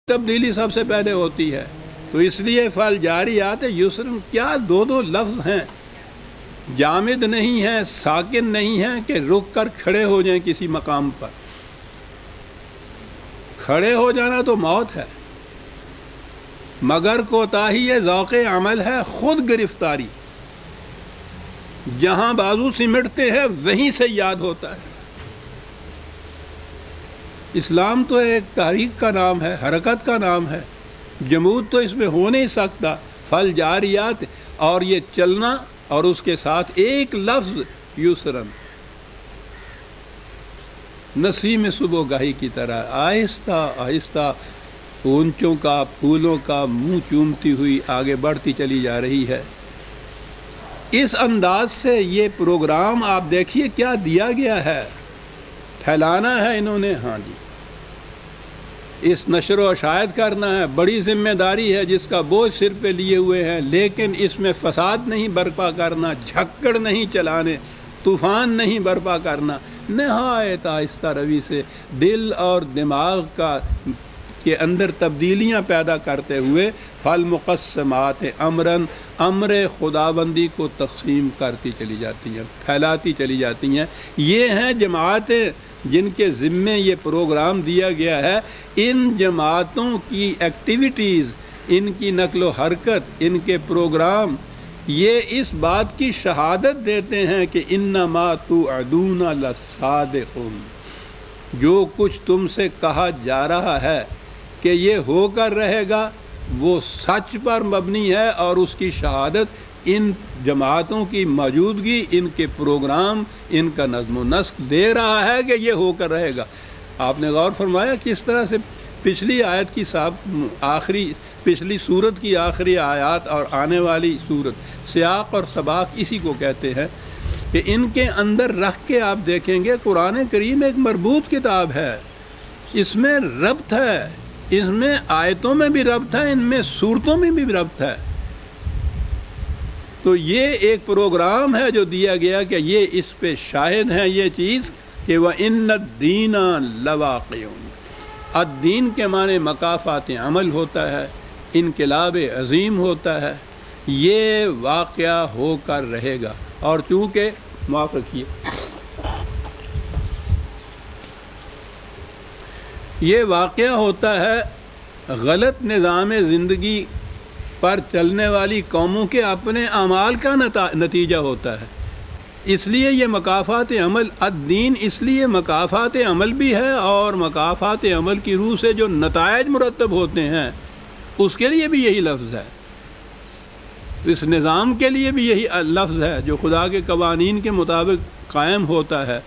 تبدیلی سب سے پہلے ہوتی ہے. تو اس لیے فالجاریات یسرن کیا دو لفظ ہیں، جامد نہیں ہیں، ساکن نہیں ہیں کہ رک کر کھڑے ہو جائیں کسی مقام پر. کھڑے ہو جانا تو موت ہے، مگر کوتاہی ذوق عمل ہے، خود گرفتاری. جہاں بازو سمٹتے ہیں وہیں سے یاد ہوتا ہے. اسلام تو ایک تحریک کا نام ہے، حرکت کا نام ہے، جمود تو اس میں ہو نہیں سکتا. فل جاریات، اور یہ چلنا اور اس کے ساتھ ایک لفظ یسرن، نسیم صبح گاہی کی طرح آہستہ آہستہ اونچوں کا پھولوں کا منہ چومتی ہوئی آگے بڑھتی چلی جا رہی ہے. اس انداز سے یہ پروگرام آپ دیکھیے کیا دیا گیا ہے. پھیلانا ہے انہوں نے، ہاں جی، اس نشر و اشاعت کرنا ہے، بڑی ذمہ داری ہے جس کا بوجھ سر پہ لیے ہوئے ہیں. لیکن اس میں فساد نہیں برپا کرنا، جھکڑ نہیں چلانے، طوفان نہیں برپا کرنا. نہایت آہستہ روی سے دل اور دماغ کے اندر تبدیلیاں پیدا کرتے ہوئے فالمقسمات امرن، امر خداوندی کو تقسیم کرتی چلی جاتی ہیں، پھیلاتی چلی جاتی ہیں. یہ ہیں جماعتیں جن کے ذمے یہ پروگرام دیا گیا ہے. ان جماعتوں کی ایکٹیویٹیز، ان کی نقل و حرکت، ان کے پروگرام یہ اس بات کی شہادت دیتے ہیں کہ انما توعدون لصادق، جو کچھ تم سے کہا جا رہا ہے کہ یہ ہو کر رہے گا وہ سچ پر مبنی ہے. اور اس کی شہادت ان جماعتوں کی موجودگی، ان کے پروگرام، ان کا نظم و نسق دے رہا ہے کہ یہ ہو کر رہے گا. آپ نے غور فرمایا کس طرح سے پچھلی آیت کی پچھلی سورت کی آخری آیات اور آنے والی سورت، سیاق اور سباق اسی کو کہتے ہیں کہ ان کے اندر رکھ کے آپ دیکھیں گے قرآن کریم ایک مربوط کتاب ہے. اس میں ربط ہے، اس میں آیتوں میں بھی ربط ہے، ان میں سورتوں میں بھی ربط ہے. تو یہ ایک پروگرام ہے جو دیا گیا کہ یہ اس پہ شاہد ہیں یہ چیز کہ وَإِنَّ الدِّينَ لَوَاقِعٌ. الدین کے معنی مکافات عمل ہوتا ہے، انقلاب عظیم ہوتا ہے. یہ واقعہ ہو کر رہے گا. اور چونکہ معاف رکھیے، یہ واقعہ ہوتا ہے غلط نظام زندگی پر چلنے والی قوموں کے اپنے اعمال کا نتیجہ ہوتا ہے. اس لیے یہ مکافات عمل، الدین اس لیے مکافات عمل بھی ہے، اور مکافات عمل کی روح سے جو نتائج مرتب ہوتے ہیں اس کے لیے بھی یہی لفظ ہے. اس نظام کے لیے بھی یہی لفظ ہے جو خدا کے قوانین کے مطابق قائم ہوتا ہے.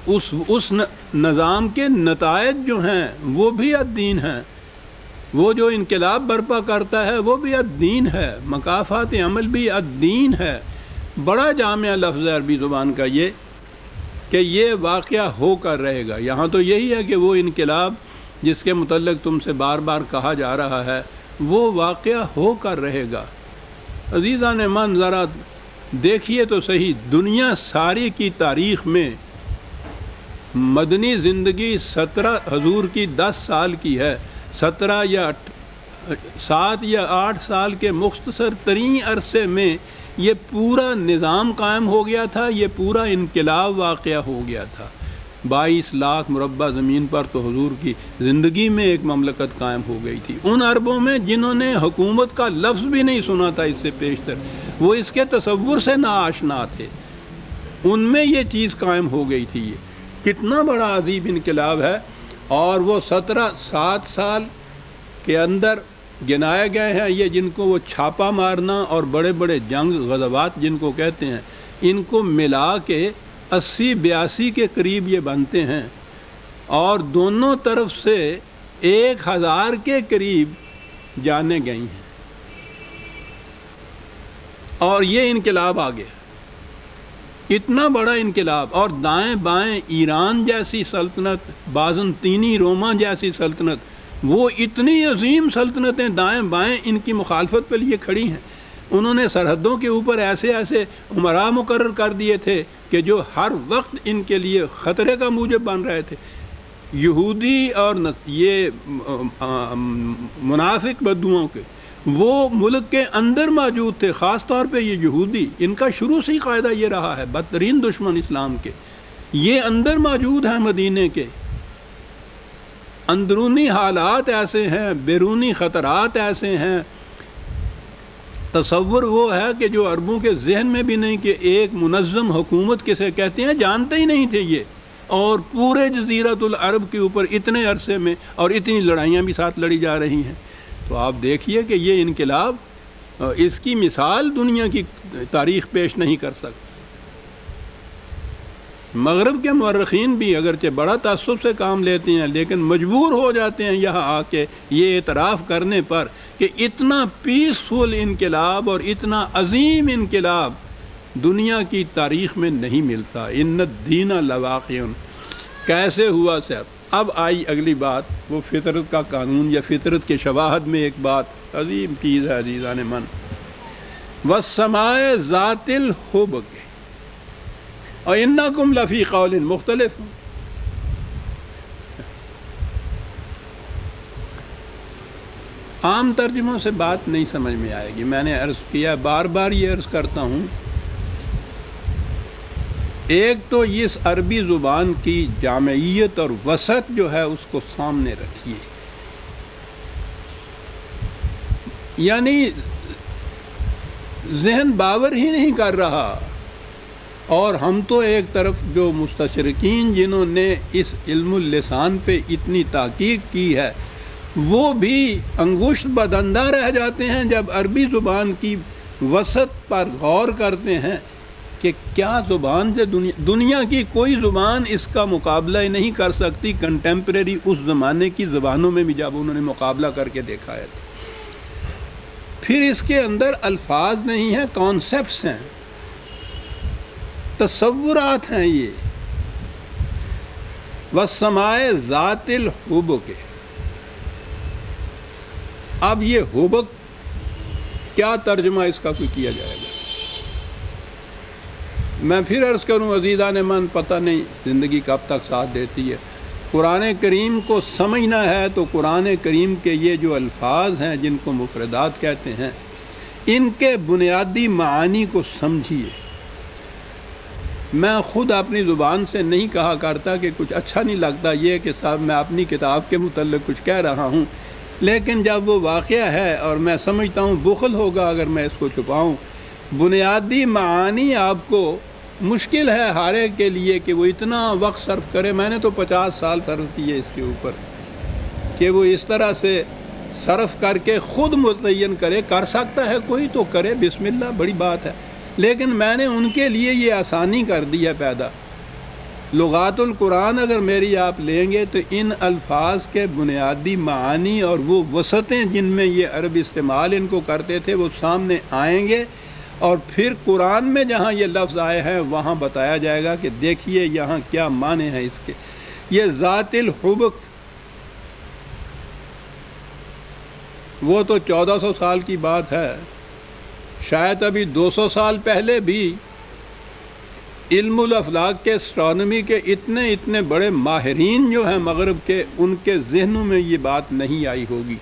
اس نظام کے نتائج جو ہیں وہ بھی الدین ہیں. وہ جو انقلاب برپا کرتا ہے وہ بھی الدین ہے. مکافات عمل بھی الدین ہے. بڑا جامع لفظ ہے عربی زبان کا یہ کہ یہ واقعہ ہو کر رہے گا. یہاں تو یہی ہے کہ وہ انقلاب جس کے متعلق تم سے بار بار کہا جا رہا ہے وہ واقعہ ہو کر رہے گا. عزیزان من ذرا دیکھیے تو صحیح، دنیا ساری کی تاریخ میں مدنی زندگی 17 حضور کی 10 سال کی ہے. 17 یا 7 یا 8 سال کے مختصر ترین عرصے میں یہ پورا نظام قائم ہو گیا تھا، یہ پورا انقلاب واقعہ ہو گیا تھا. 22 لاکھ مربع زمین پر تو حضور کی زندگی میں ایک مملکت قائم ہو گئی تھی. ان عربوں میں جنہوں نے حکومت کا لفظ بھی نہیں سنا تھا اس سے پیشتر، وہ اس کے تصور سے ناآشنا تھے، ان میں یہ چیز قائم ہو گئی تھی. یہ کتنا بڑا عظیم انقلاب ہے. اور وہ 7 سال کے اندر گنائے گئے ہیں یہ جن کو وہ چھاپا مارنا اور بڑے بڑے جنگ غزوات جن کو کہتے ہیں، ان کو ملا کے 80-82 کے قریب یہ بنتے ہیں. اور دونوں طرف سے 1000 کے قریب جانیں گئی ہیں. اور یہ انقلاب آ گیا، اتنا بڑا انقلاب. اور دائیں بائیں ایران جیسی سلطنت، بازنطینی روما جیسی سلطنت، وہ اتنی عظیم سلطنتیں دائیں بائیں ان کی مخالفت پہ لیے کھڑی ہیں. انہوں نے سرحدوں کے اوپر ایسے ایسے امراء مقرر کر دیے تھے کہ جو ہر وقت ان کے لیے خطرے کا موجب بن رہے تھے. یہودی اور یہ منافق بدوؤں کے وہ ملک کے اندر موجود تھے، خاص طور پہ یہ یہودی، ان کا شروع سے ہی قاعدہ یہ رہا ہے، بدترین دشمن اسلام کے یہ اندر موجود ہیں مدینے کے۔ اندرونی حالات ایسے ہیں، بیرونی خطرات ایسے ہیں، تصور وہ ہے کہ جو عربوں کے ذہن میں بھی نہیں کہ ایک منظم حکومت کسے کہتے ہیں، جانتے ہی نہیں تھے یہ، اور پورے جزیرۃ العرب کے اوپر اتنے عرصے میں اور اتنی لڑائیاں بھی ساتھ لڑی جا رہی ہیں۔ تو آپ دیکھیے کہ یہ انقلاب، اس کی مثال دنیا کی تاریخ پیش نہیں کر سکتی۔ مغرب کے مورخین بھی اگرچہ بڑا تعصب سے کام لیتے ہیں، لیکن مجبور ہو جاتے ہیں یہاں آ کے یہ اعتراف کرنے پر کہ اتنا پیسفل انقلاب اور اتنا عظیم انقلاب دنیا کی تاریخ میں نہیں ملتا۔ ان الدین لواقع، کیسے ہوا صاحب؟ اب آئی اگلی بات، وہ فطرت کا قانون یا فطرت کے شواہد میں ایک بات عظیم چیز ہے عزیزان من۔ والسماء ذات الحبک وَإِنَّكُمْ لَفِي قَوْلٍ مختلف۔ عام ترجموں سے بات نہیں سمجھ میں آئے گی، میں نے عرض کیا، بار بار یہ عرض کرتا ہوں، ایک تو اس عربی زبان کی جامعیت اور وسعت جو ہے اس کو سامنے رکھیے، یعنی ذہن باور ہی نہیں کر رہا، اور ہم تو ایک طرف جو مستشرقین جنہوں نے اس علم اللسان پہ اتنی تحقیق کی ہے وہ بھی انگشت بدندہ رہ جاتے ہیں جب عربی زبان کی وسعت پر غور کرتے ہیں کہ کیا زبان سے دنیا کی کوئی زبان اس کا مقابلہ ہی نہیں کر سکتی کنٹمپریری اس زمانے کی زبانوں میں بھی جب انہوں نے مقابلہ کر کے دیکھا ہے۔ پھر اس کے اندر الفاظ نہیں ہیں، کانسیپٹس ہیں، تصورات ہیں یہ۔ والسماء ذات الحبک، اب یہ حبک کیا ترجمہ اس کا کوئی کیا جائے گا؟ میں پھر عرض کروں عزیزان من، پتہ نہیں زندگی کب تک ساتھ دیتی ہے۔ قرآن کریم کو سمجھنا ہے تو قرآن کریم کے یہ جو الفاظ ہیں جن کو مفردات کہتے ہیں، ان کے بنیادی معانی کو سمجھیے۔ میں خود اپنی زبان سے نہیں کہا کرتا کہ کچھ اچھا نہیں لگتا یہ کہ صاحب میں اپنی کتاب کے متعلق کچھ کہہ رہا ہوں، لیکن جب وہ واقعہ ہے اور میں سمجھتا ہوں بخل ہوگا اگر میں اس کو چھپاؤں۔ بنیادی معانی آپ کو مشکل ہے ہر ایک کے لیے کہ وہ اتنا وقت صرف کرے۔ میں نے تو 50 سال صرف کیے اس کے اوپر کہ وہ اس طرح سے صرف کر کے خود متعین کرے۔ کر سکتا ہے کوئی تو کرے، بسم اللہ، بڑی بات ہے، لیکن میں نے ان کے لیے یہ آسانی کر دی ہے پیدا۔ لغات القرآن اگر میری آپ لیں گے تو ان الفاظ کے بنیادی معانی اور وہ وسعتیں جن میں یہ عرب استعمال ان کو کرتے تھے وہ سامنے آئیں گے، اور پھر قرآن میں جہاں یہ لفظ آئے ہیں وہاں بتایا جائے گا کہ دیکھیے یہاں کیا معنی ہیں اس کے۔ یہ ذات الحبک وہ تو 1400 سال کی بات ہے، شاید ابھی 200 سال پہلے بھی علم الافلاک کے اسٹرانومی کے اتنے بڑے ماہرین جو ہیں مغرب کے، ان کے ذہنوں میں یہ بات نہیں آئی ہوگی۔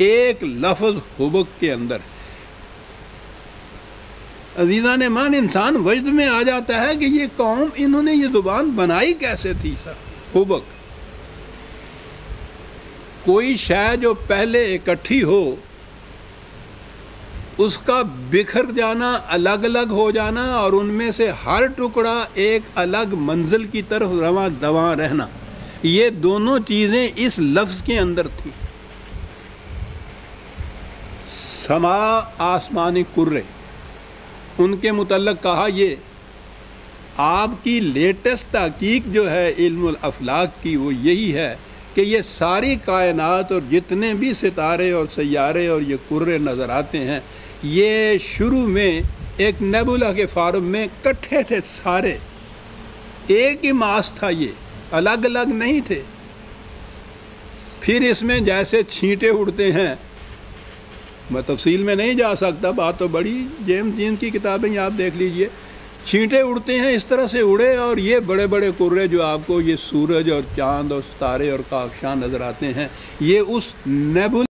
ایک لفظ حبک کے اندر عزیزان مان انسان وجد میں آ جاتا ہے کہ یہ قوم انہوں نے یہ زبان بنائی کیسے تھی سر۔ حبک کوئی شے جو پہلے اکٹھی ہو اس کا بکھر جانا، الگ الگ ہو جانا، اور ان میں سے ہر ٹکڑا ایک الگ منزل کی طرف رواں دواں رہنا، یہ دونوں چیزیں اس لفظ کے اندر تھیں۔ سما آسمانی کرے، ان کے متعلق کہا یہ آپ کی لیٹسٹ تحقیق جو ہے علم الافلاک کی وہ یہی ہے کہ یہ ساری کائنات اور جتنے بھی ستارے اور سیارے اور یہ کرے نظر آتے ہیں یہ شروع میں ایک نیبولا کے فارم میں کٹھے تھے، سارے ایک ہی ماس تھا، یہ الگ الگ نہیں تھے۔ پھر اس میں جیسے چھینٹے اڑتے ہیں، میں تفصیل میں نہیں جا سکتا، بات تو بڑی، جیمز جین کی کتابیں آپ دیکھ لیجئے، چھینٹے اڑتے ہیں اس طرح سے اڑے، اور یہ بڑے بڑے قرے جو آپ کو یہ سورج اور چاند اور ستارے اور کہکشاں نظر آتے ہیں، یہ اس نیبول